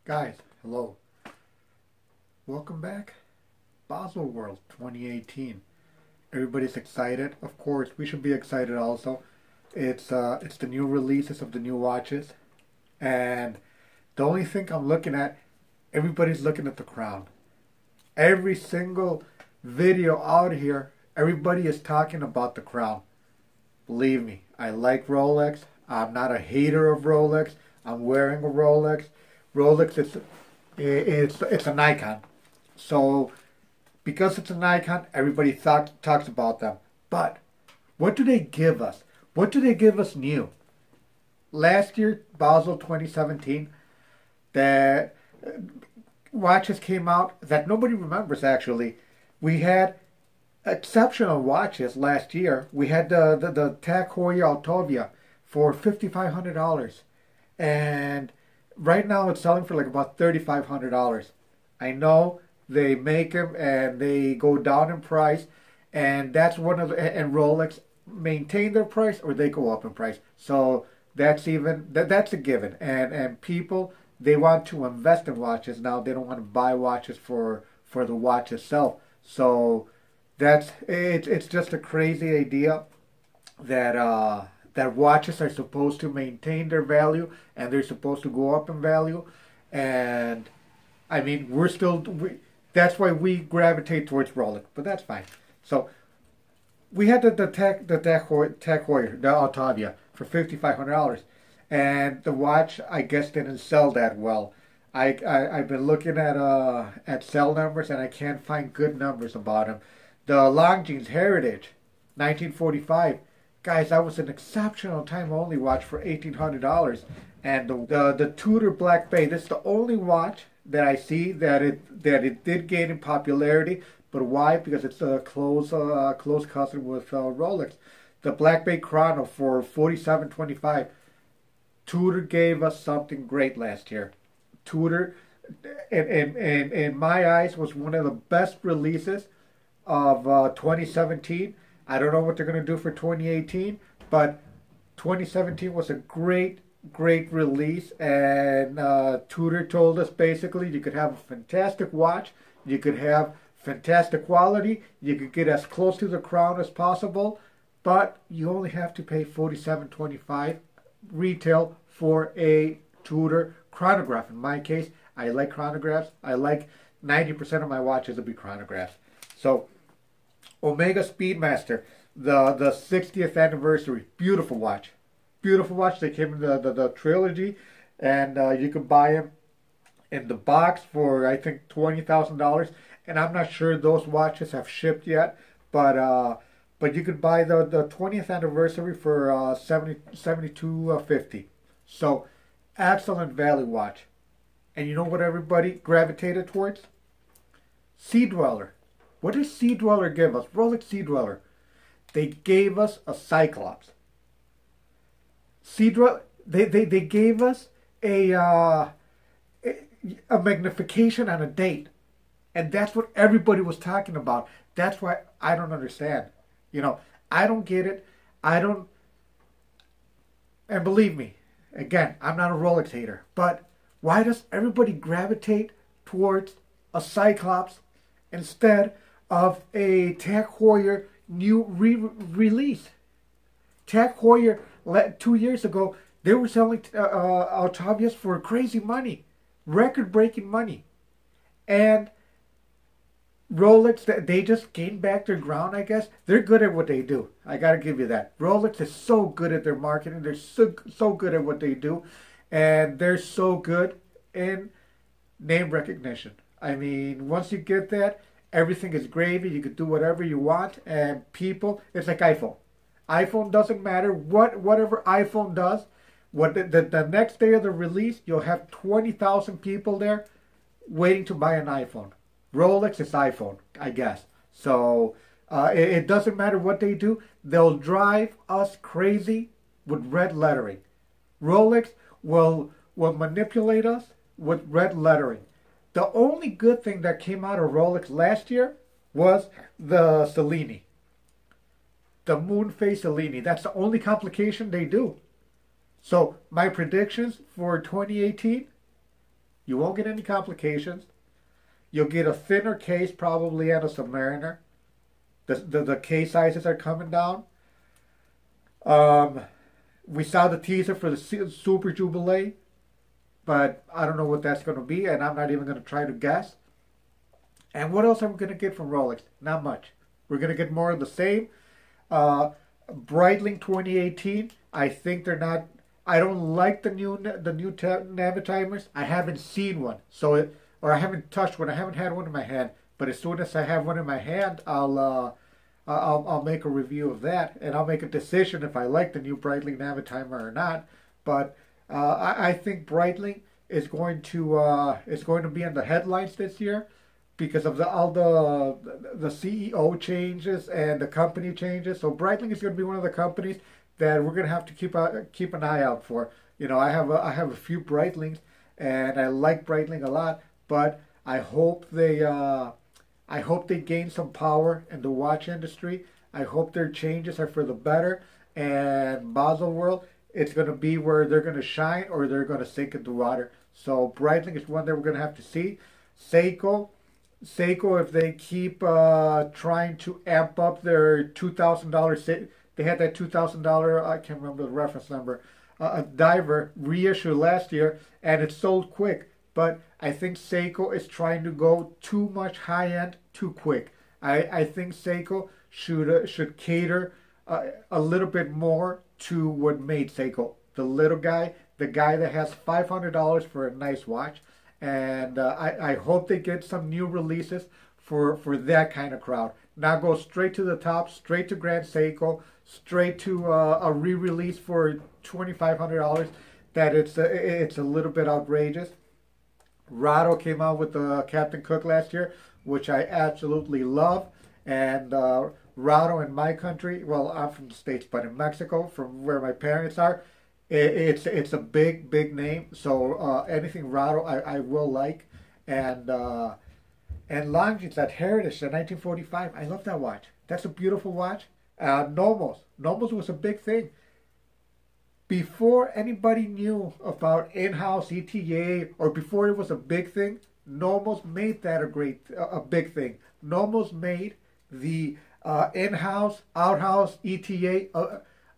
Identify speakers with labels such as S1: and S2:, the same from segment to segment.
S1: Guys, hello. Welcome back. Basel World 2018. Everybody's excited. Of course, we should be excited also. It's the new releases of the new watches. And the only thing I'm looking at, everybody's looking at the crown. Every single video out here, everybody is talking about the crown. Believe me, I like Rolex. I'm not a hater of Rolex. I'm wearing a Rolex. Rolex is it's an icon. So because it's an icon, everybody talks about them. But what do they give us? What do they give us new? Last year, Basel 2017, that watches came out that nobody remembers actually. We had exceptional watches last year. We had the Tag Heuer Altavia for $5,500. And right now it's selling for like about $3,500. I know they make them and they go down in price, and that's one of the, and Rolex maintain their price or they go up in price. So that's a given. And people, they want to invest in watches now. They don't want to buy watches for the watch itself. So it's just a crazy idea that that watches are supposed to maintain their value and they're supposed to go up in value. And I mean, that's why we gravitate towards Rolex, but that's fine. So we had the Tag Heuer, the Altavia, for $5,500, and the watch I guess didn't sell that well. I've been looking at sell numbers and I can't find good numbers about them. The Longines Heritage, 1945. Guys, that was an exceptional time only watch for $1,800. And the Tudor Black Bay, this is the only watch that I see that it did gain in popularity. But why? Because it's a close cousin with Rolex. The Black Bay Chrono for $47.25. Tudor gave us something great last year. Tudor, in my eyes, was one of the best releases of 2017. I don't know what they're going to do for 2018, but 2017 was a great release, and Tudor told us basically you could have a fantastic watch, you could have fantastic quality, you could get as close to the crown as possible, but you only have to pay $47.25 retail for a Tudor chronograph. In my case, I like chronographs. I like 90% of my watches will be chronographs. So Omega Speedmaster, the 60th anniversary, beautiful watch. Beautiful watch. They came in the trilogy, and you can buy them in the box for I think $20,000. And I'm not sure those watches have shipped yet, but you could buy the 20th anniversary for $72.50. So excellent value watch. And you know what everybody gravitated towards? Sea Dweller. What did Sea Dweller give us? Rolex Sea Dweller. They gave us a Cyclops. Sea Dweller. They gave us a magnification on a date, and that's what everybody was talking about. That's why I don't understand. I don't get it. I don't. And believe me, again, I'm not a Rolex hater, but why does everybody gravitate towards a Cyclops instead of a Tag Heuer new release? Tag Heuer 2 years ago, they were selling Altavias for crazy money, record-breaking money, and Rolex, they just gained back their ground. I guess they're good at what they do. I gotta give you that. Rolex is so good at their marketing. They're so good at what they do, and they're so good in name recognition. I mean, once you get that, everything is gravy. You can do whatever you want, and people, it's like iPhone. iPhone doesn't matter whatever iPhone does. The next day of the release, you'll have 20,000 people there waiting to buy an iPhone. Rolex is iPhone, I guess. So it doesn't matter what they do. They'll drive us crazy with red lettering. Rolex will manipulate us with red lettering. The only good thing that came out of Rolex last year was the Cellini. The moon phase Cellini. That's the only complication they do. So my predictions for 2018, You won't get any complications. You'll get a thinner case probably on a Submariner. The case sizes are coming down. Um, we saw the teaser for the Super Jubilee, but I don't know what that's going to be, and I'm not even going to try to guess. And what else are we going to get from Rolex? Not much. We're going to get more of the same. Breitling 2018. I think they're not. I don't like the new Navitimer. I haven't seen one, or I haven't touched one. I haven't had one in my hand. But as soon as I have one in my hand, I'll make a review of that, and I'll make a decision if I like the new Breitling Navitimer or not. But I think Breitling is going to be in the headlines this year because of all the CEO changes and the company changes. So Breitling is going to be one of the companies that we're going to have to keep an eye out for. You know, I have a few Breitlings, and I like Breitling a lot, but I hope they gain some power in the watch industry. I hope their changes are for the better. And Basel World, it's going to be where they're going to shine or they're going to sink into water. So Breitling is one that we're going to have to see. Seiko, if they keep trying to amp up their $2,000, they had that $2,000, I can't remember the reference number, a diver reissue last year, and it sold quick. But I think Seiko is trying to go too much high end too quick. I think Seiko should cater a little bit more to what made Seiko. The little guy, the guy that has $500 for a nice watch. And I hope they get some new releases for that kind of crowd. Now go straight to the top, straight to Grand Seiko, straight to a re-release for $2,500. That it's a little bit outrageous. Rado came out with the Captain Cook last year, which I absolutely love. And Rado in my country, well, I'm from the States, but in Mexico, from where my parents are, it's a big name. So anything Rado I will like. And Longines, that Heritage, the 1945, I love that watch. That's a beautiful watch. Nomos was a big thing. Before anybody knew about in-house ETA, or before it was a big thing, Nomos made that a big thing. Nomos made the in-house, out-house ETA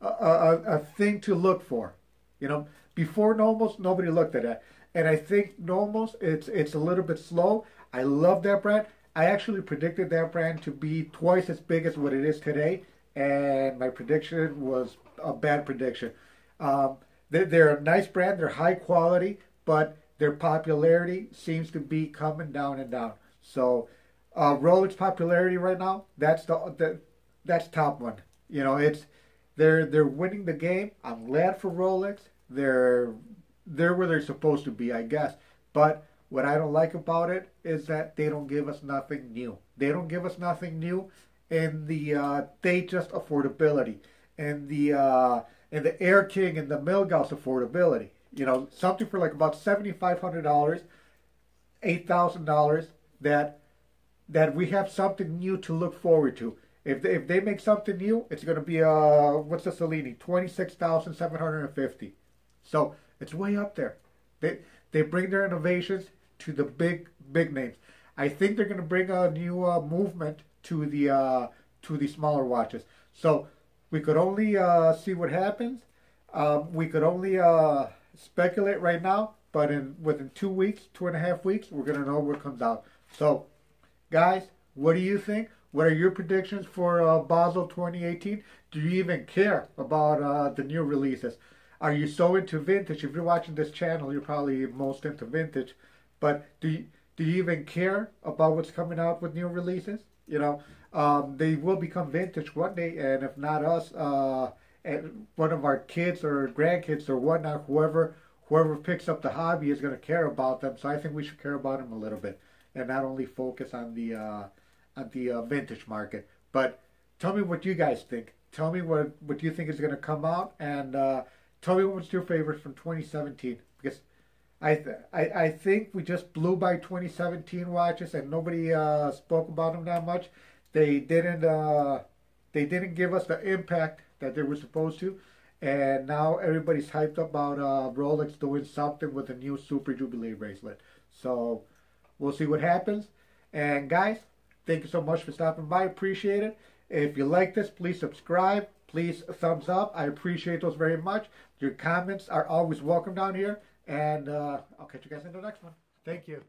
S1: a thing to look for. You know, before Nomos, nobody looked at it. And I think Nomos, it's a little bit slow. I love that brand. I actually predicted that brand to be twice as big as what it is today, and my prediction was a bad prediction. They're a nice brand. They're high quality, but their popularity seems to be coming down and down. So Rolex popularity right now, that's top one. You know, they're winning the game. I'm glad for Rolex. They're where they're supposed to be, I guess. But what I don't like about it is that they don't give us nothing new. They don't give us nothing new in the Datejust affordability and the Air King and the Milgauss affordability. You know, something for like about $7,500, $8,000 that we have something new to look forward to. If they make something new, it's going to be what's the Cellini, 26,750. So it's way up there. They bring their innovations to the big names. I think they're going to bring a new movement to the smaller watches. So we could only see what happens. We could only speculate right now, but within 2 weeks, 2.5 weeks, we're going to know what comes out. So, guys, what do you think? What are your predictions for Basel 2018? Do you even care about the new releases? Are you so into vintage? If you're watching this channel, you're probably most into vintage. But do you even care about what's coming out with new releases? You know, they will become vintage one day, and if not us, and one of our kids or grandkids or whatnot, whoever picks up the hobby is going to care about them. So I think we should care about them a little bit, and not only focus on the vintage market. But tell me what you guys think. Tell me what you think is going to come out, and tell me what's your favorite from 2017. Because I think we just blew by 2017 watches, and nobody spoke about them that much. They didn't give us the impact that they were supposed to, And now everybody's hyped about Rolex doing something with a new Super Jubilee bracelet. So we'll see what happens. And guys, thank you so much for stopping by. Appreciate it. If you like this, please subscribe. Please thumbs up. I appreciate those very much. Your comments are always welcome down here. And I'll catch you guys in the next one. Thank you.